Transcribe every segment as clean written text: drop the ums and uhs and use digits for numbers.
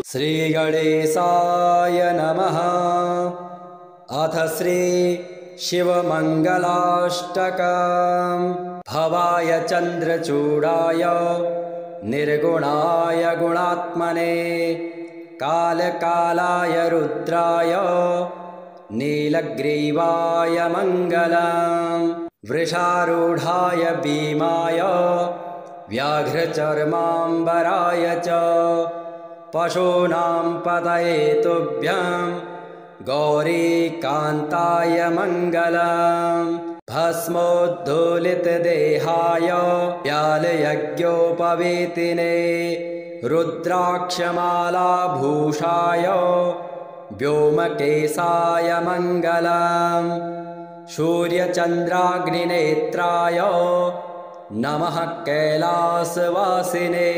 श्रीगणेशाय नमः। अथ श्री शिवमङ्गलाष्टकम्। भवाय चन्द्रचूडाय निर्गुणाय गुणात्मने कालकालाय रुद्राय नीलग्रीवाय मङ्गलम्। वृषारूढाय भीमाय व्याघ्रचर्माम्बराय च पशूनां पतये तुभ्यं गौरीकान्ताय मङ्गलम्। भस्मोद्धूलितदेहाय व्यालयज्ञोपवीतिने रुद्राक्षमालाभूषाय व्योमकेशाय मङ्गलम्। सूर्यचन्द्राग्निनेत्राय नमः कैलासवासिने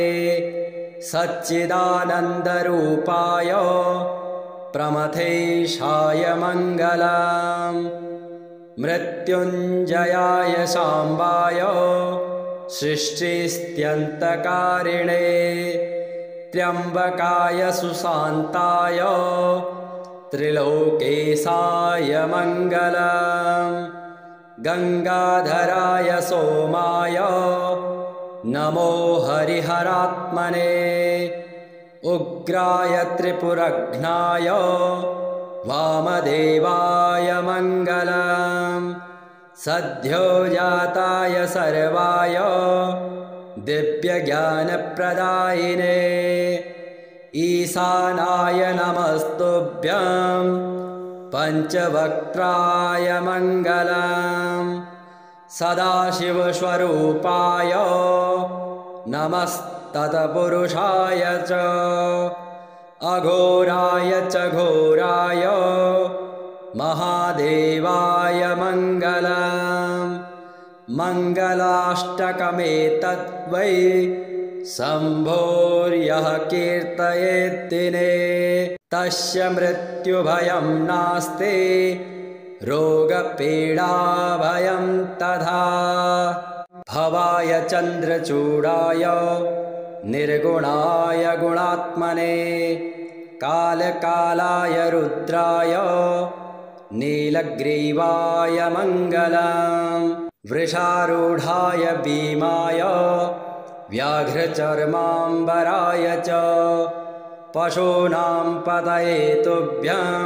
सच्चिदानन्दरूपाय प्रमथेशाय मङ्गलम्। मृत्युञ्जयाय साम्बाय सृष्टिस्त्यन्तकारिणे त्र्यम्बकाय सुशान्ताय त्रिलोकेशाय मङ्गलम्। गङ्गाधराय सोमाय नमो हरिहरात्मने उग्राय त्रिपुरघ्नाय वामदेवाय मङ्गलम्। सद्योजाताय सर्वाय दिव्यज्ञानप्रदायिने ईशानाय नमस्तुभ्यं पञ्चवक्त्राय मङ्गलम्। सदाशिवस्वरूपाय नमस्तत्पुरुषाय च अघोराय च घोराय महादेवाय मङ्गलम्। मङ्गलाष्टकमेतद्वै शम्भोर्यः कीर्तयेद्दिने तस्य मृत्युभयं नास्ति रोगपीडाभयं तथा। भवाय चन्द्रचूडाय निर्गुणाय गुणात्मने कालकालाय रुद्राय नीलग्रीवाय मङ्गलम्। वृषारूढाय भीमाय व्याघ्रचर्माम्बराय च पशूनां पतये तुभ्यं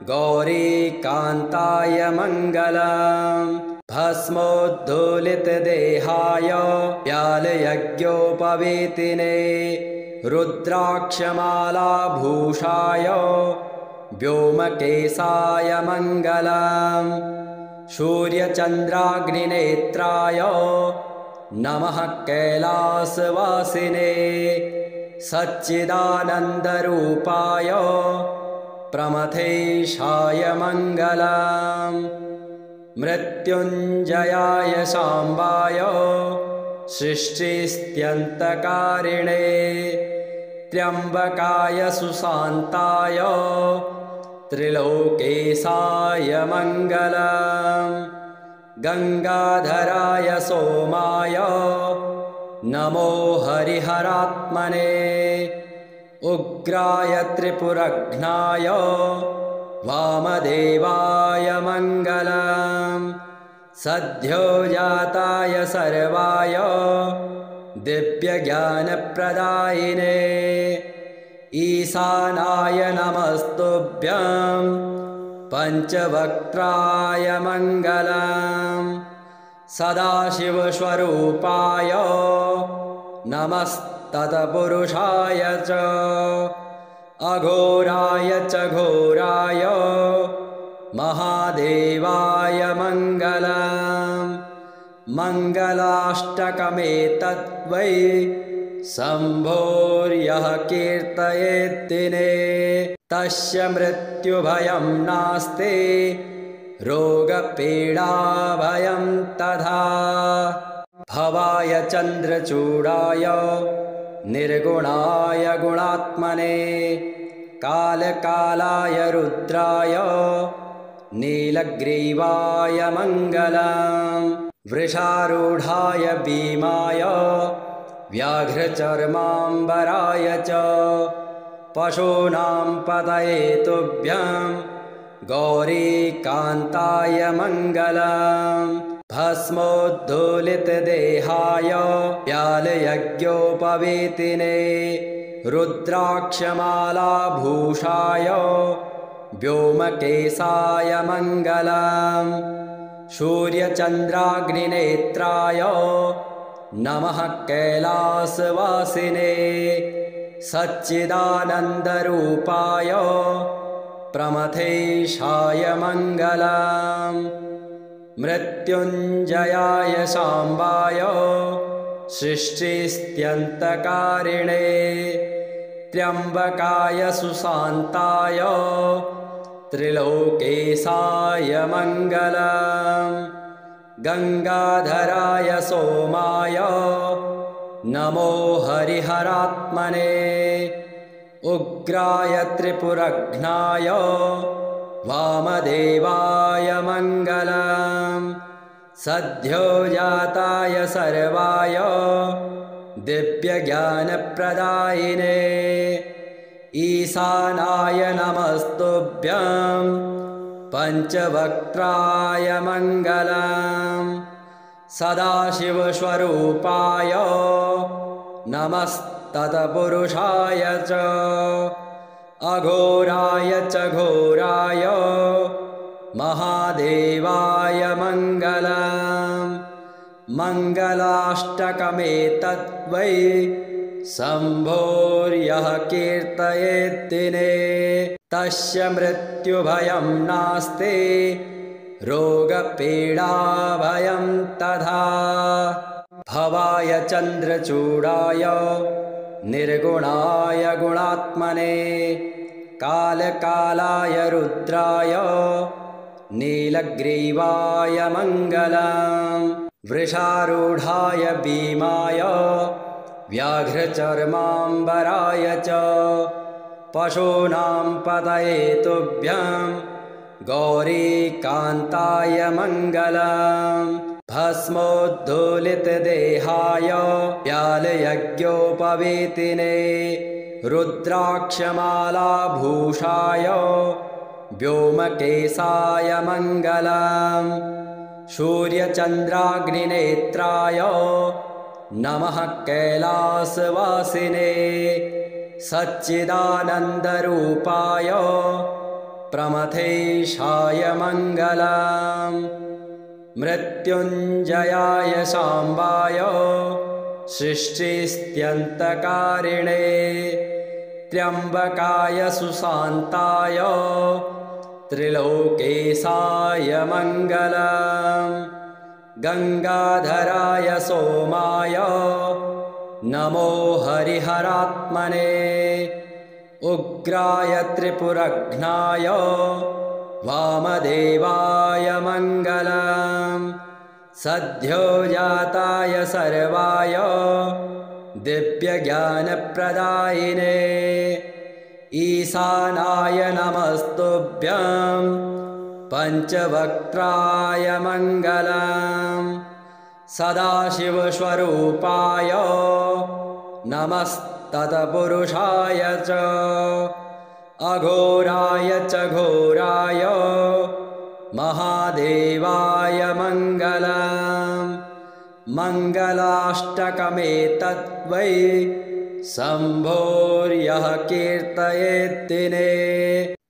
गौरीकान्ताय मङ्गलम्। भस्मोद्धूलितदेहाय व्यालयज्ञोपवीतिने रुद्राक्षमालाभूषाय व्योमकेशाय मङ्गलम्। सूर्यचन्द्राग्निनेत्राय नमः कैलासवासिने सच्चिदानन्दरूपाय प्रमथेशाय मङ्गलम्। मृत्युञ्जयाय साम्बाय सृष्टिस्त्यन्तकारिणे त्र्यम्बकाय सुशान्ताय त्रिलोकेशाय मङ्गलम्। गङ्गाधराय सोमाय नमो हरिहरात्मने उग्राय त्रिपुरघ्नाय वामदेवाय मङ्गलम्। सद्योजाताय सर्वाय दिव्यज्ञानप्रदायिने ईशानाय नमस्तुभ्यं पञ्चवक्त्राय मङ्गलम्। सदाशिवस्वरूपाय नमस्तत्पुरुषाय च अघोराय च घोराय महादेवाय मङ्गलम्। मङ्गलाष्टकमेतद्वै शम्भोर्यः कीर्तयेद्दिने तस्य मृत्युभयं नास्ति रोगपीडाभयं तथा। भवाय चन्द्रचूडाय निर्गुणाय गुणात्मने कालकालाय रुद्राय नीलग्रीवाय मङ्गलम्। वृषारूढाय भीमाय व्याघ्रचर्माम्बराय च पशूनां पतये तुभ्यं गौरीकान्ताय मङ्गलम् भस्मोद्धूलितदेहाय व्यालयज्ञोपवीतिने रुद्राक्षमालाभूषाय व्योमकेशाय मङ्गलम् सूर्यचन्द्राग्निनेत्राय नमः कैलासवासिने सच्चिदानन्दरूपाय प्रमथेशाय मङ्गलम् मृत्युञ्जयाय साम्बाय सृष्टिस्त्यन्तकारिणे त्र्यम्बकाय सुशान्ताय त्रिलोकेशाय मङ्गलम् गङ्गाधराय सोमाय नमो हरिहरात्मने उग्राय त्रिपुरघ्नाय वामदेवाय मङ्गलम् सद्योजाताय सर्वाय दिव्यज्ञानप्रदायिने ईशानाय नमस्तुभ्यं पञ्चवक्त्राय मङ्गलम् सदाशिवस्वरूपाय नमस्तत्पुरुषाय च अघोराय च घोराय महादेवाय मङ्गलम् मङ्गलाष्टकमेतद्वै शम्भोर्यः कीर्तयेद्दिने तस्य मृत्युभयं नास्ति रोगपीडाभयं तथा भवाय चन्द्रचूडाय निर्गुणाय गुणात्मने कालकालाय रुद्राय नीलग्रीवाय मङ्गलम् वृषारूढाय भीमाय व्याघ्रचर्माम्बराय च पशूनां पतये तुभ्यं गौरीकान्ताय मङ्गलम् भस्मोद्धूलितदेहाय व्यालयज्ञोपवीतिने रुद्राक्षमालाभूषाय व्योमकेशाय मङ्गलम् सूर्यचन्द्राग्निनेत्राय नमः कैलासवासिने सच्चिदानन्दरूपाय प्रमथेशाय मङ्गलम् मृत्युञ्जयाय साम्बाय सृष्टिस्त्यन्तकारिणे त्र्यम्बकाय सुशान्ताय त्रिलोकेशाय मङ्गलम् गङ्गाधराय सोमाय नमो हरिहरात्मने उग्राय त्रिपुरघ्नाय वामदेवाय मङ्गलम् सद्योजाताय सर्वाय दिव्यज्ञानप्रदायिने ईशानाय नमस्तुभ्यं पञ्चवक्त्राय मङ्गलम् सदाशिवस्वरूपाय नमस्तत्पुरुषाय च अघोराय च घोराय महादेवाय मङ्गलम् मङ्गलाष्टकमेतद्वै शम्भोर्यः कीर्तयेद्दिने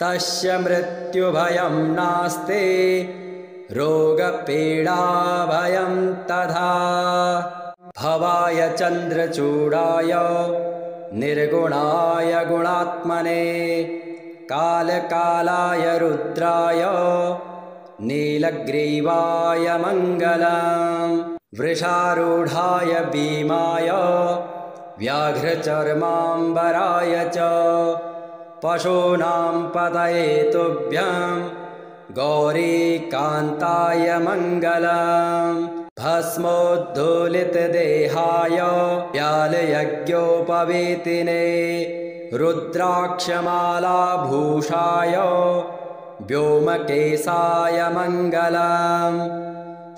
तस्य मृत्युभयं नास्ति रोगपीडाभयं तथा भवाय चन्द्रचूडाय निर्गुणाय गुणात्मने कालकालाय रुद्राय नीलग्रीवाय मङ्गलम् वृषारूढाय भीमाय व्याघ्रचर्माम्बराय च पशूनां पतये तुभ्यं गौरीकान्ताय मङ्गलम् भस्मोद्धूलितदेहाय व्यालयज्ञोपवीतिने रुद्राक्षमालाभूषाय व्योमकेशाय मङ्गलम्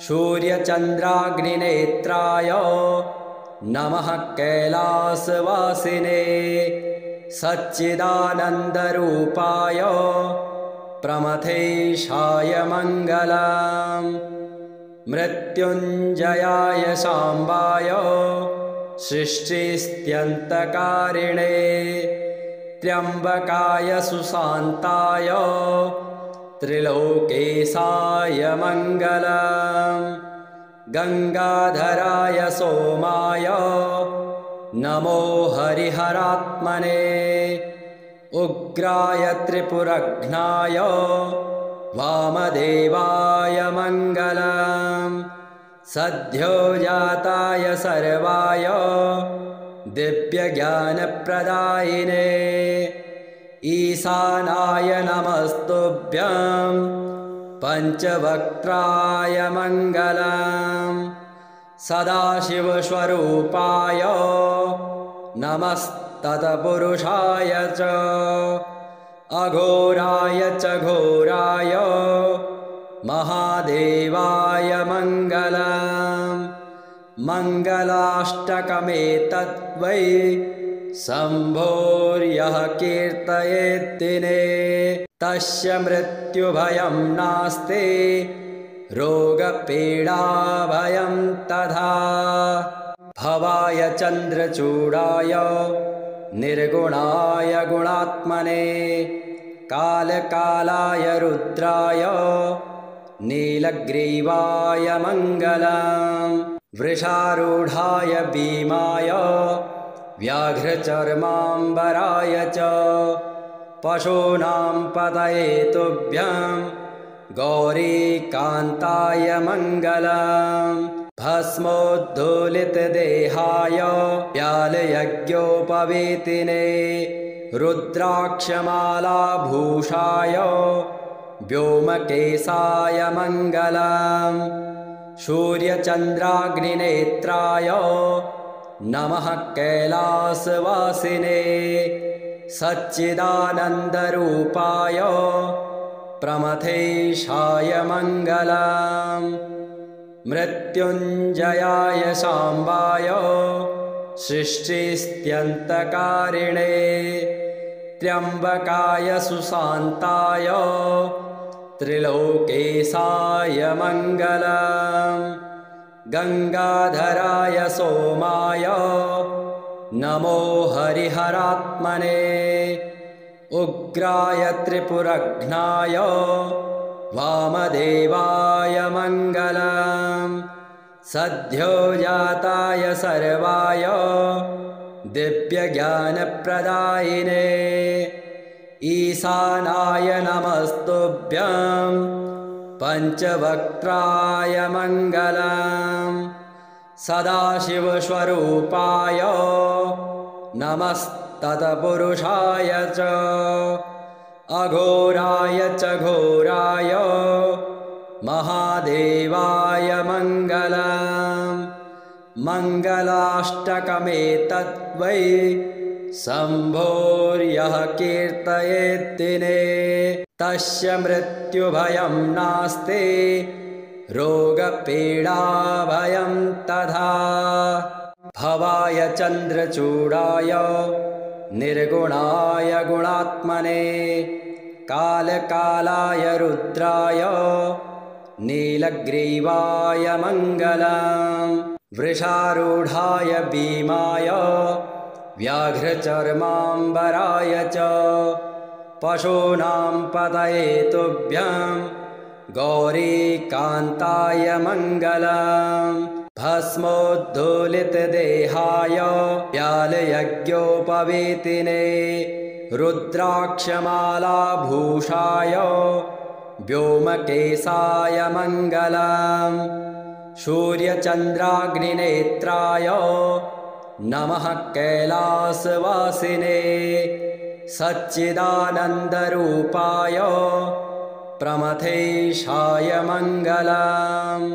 सूर्यचन्द्राग्निनेत्राय नमः कैलासवासिने सच्चिदानन्दरूपाय प्रमथेशाय मङ्गलम् मृत्युञ्जयाय शाम्बाय सृष्टिस्त्यन्तकारिणे त्र्यम्बकाय सुशान्ताय त्रिलोकेशाय मङ्गलम् गङ्गाधराय सोमाय नमो हरिहरात्मने उग्राय त्रिपुरघ्नाय वामदेवाय मङ्गलम् सद्योजाताय सर्वाय दिव्यज्ञानप्रदायिने ईशानाय नमस्तुभ्यं पञ्चवक्त्राय मङ्गलम् सदाशिवस्वरूपाय नमस्तत्पुरुषाय च अघोराय च घोराय महादेवाय मङ्गलम् मङ्गलाष्टकमेतद्वै शम्भोर्यः कीर्तयेद्दिने तस्य मृत्युभयं नास्ति रोगपीडाभयं तथा भवाय चन्द्रचूडाय निर्गुणाय गुणात्मने कालकालाय रुद्राय नीलग्रीवाय मङ्गलम् वृषारूढाय भीमाय व्याघ्रचर्माम्बराय च पशूनां पतये तुभ्यं गौरीकान्ताय मङ्गलम् भस्मोद्धूलितदेहाय व्यालयज्ञोपवीतिने रुद्राक्षमालाभूषाय व्योमकेशाय मङ्गलम् सूर्यचन्द्राग्निनेत्राय नमः कैलासवासिने सच्चिदानन्दरूपाय प्रमथेशाय मङ्गलम् मृत्युञ्जयाय शाम्बाय सृष्टिस्त्यन्तकारिणे त्र्यम्बकाय सुशान्ताय त्रिलोकेशाय मङ्गलम् गङ्गाधराय सोमाय नमो हरिहरात्मने उग्राय त्रिपुरघ्नाय वामदेवाय मङ्गलम् सद्योजाताय सर्वाय दिव्यज्ञानप्रदायिने ईशानाय नमस्तुभ्यं पञ्चवक्त्राय मङ्गलम् सदाशिवस्वरूपाय नमस्तत्पुरुषाय च अघोराय च घोराय महादेवाय मङ्गलम् मङ्गलाष्टकमेतद्वै शम्भोर्यः कीर्तयेद्दिने तस्य मृत्युभयं नास्ति रोगपीडाभयं तथा भवाय चन्द्रचूडाय निर्गुणाय गुणात्मने कालकालाय रुद्राय नीलग्रीवाय मङ्गलम् वृषारूढाय भीमाय व्याघ्रचर्माम्बराय च पशूनां पतये तुभ्यं गौरीकान्ताय मङ्गलम् भस्मोद्धूलितदेहाय व्यालयज्ञोपवीतिने रुद्राक्षमालाभूषाय व्योमकेशाय मङ्गलम् सूर्यचन्द्राग्निनेत्राय नमः कैलासवासिने सच्चिदानन्दरूपाय प्रमथेशाय मङ्गलम्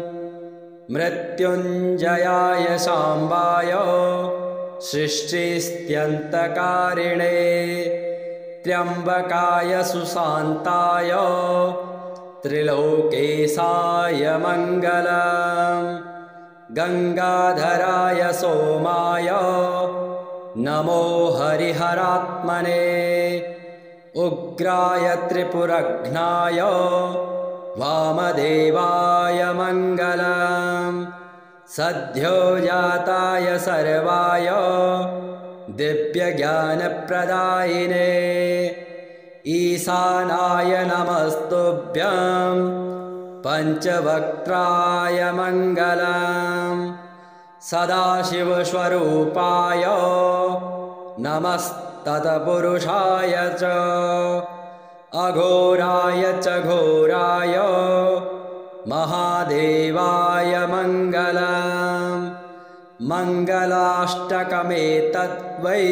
मृत्युञ्जयाय शाम्बाय सृष्टिस्त्यन्तकारिणे त्र्यम्बकाय सुशान्ताय त्रिलोकेशाय मङ्गलम् गङ्गाधराय सोमाय नमो हरिहरात्मने उग्राय त्रिपुरघ्नाय वामदेवाय मङ्गलम् सद्योजाताय सर्वाय दिव्यज्ञानप्रदायिने ईशानाय नमस्तुभ्यं पञ्चवक्त्राय मङ्गलम् सदाशिवस्वरूपाय नमस्तत्पुरुषाय च अघोराय च घोराय महादेवाय मङ्गलम् मङ्गलाष्टकमेतद्वै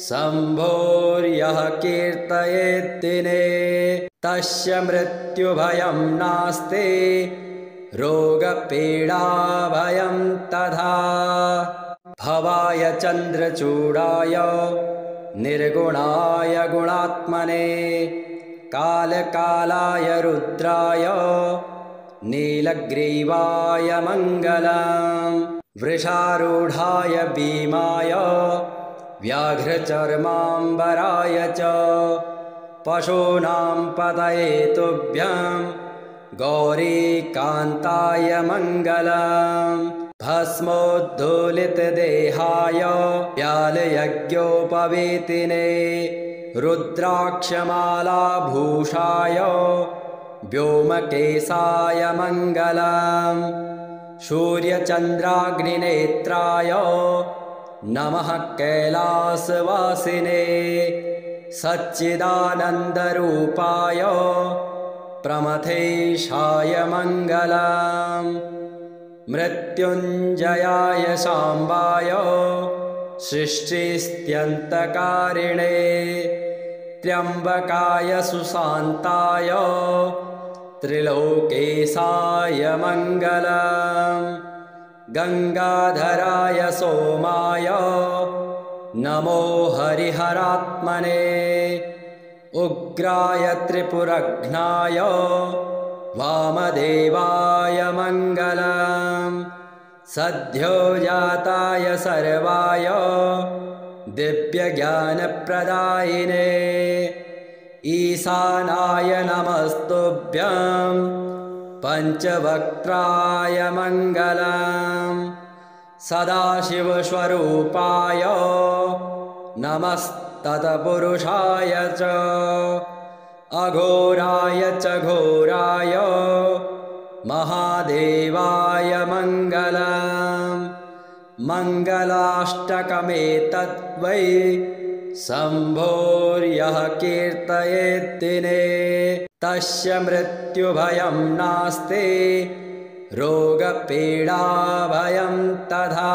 शम्भोर्यः कीर्तयेद्दिने तस्य मृत्युभयं नास्ति रोगपीडाभयं तथा भवाय चन्द्रचूडाय निर्गुणाय गुणात्मने कालकालाय रुद्राय नीलग्रीवाय मङ्गलम् वृषारूढाय भीमाय व्याघ्रचर्माम्बराय च पशूनां पतये तुभ्यं गौरीकान्ताय मङ्गलम् भस्मोद्धूलितदेहाय व्यालयज्ञोपवीतिने रुद्राक्षमालाभूषाय व्योमकेशाय मङ्गलम् सूर्यचन्द्राग्निनेत्राय नमः कैलासवासिने सच्चिदानन्दरूपाय प्रमथेशाय मङ्गलम् मृत्युञ्जयाय साम्बाय सृष्टिस्त्यन्तकारिणे त्र्यम्बकाय सुशान्ताय त्रिलोकेशाय मङ्गलम् गङ्गाधराय सोमाय नमो हरिहरात्मने उग्राय त्रिपुरघ्नाय वामदेवाय मङ्गलम् सद्योजाताय सर्वाय दिव्यज्ञानप्रदायिने ईशानाय नमस्तुभ्यं पञ्चवक्त्राय मङ्गलम् सदाशिवस्वरूपाय नमस्तत्पुरुषाय च अघोराय च घोराय महादेवाय मङ्गलम् मङ्गलाष्टकमेतद्वै शम्भोर्यः कीर्तयेद्दिने तस्य मृत्युभयं नास्ति रोगपीडाभयं तथा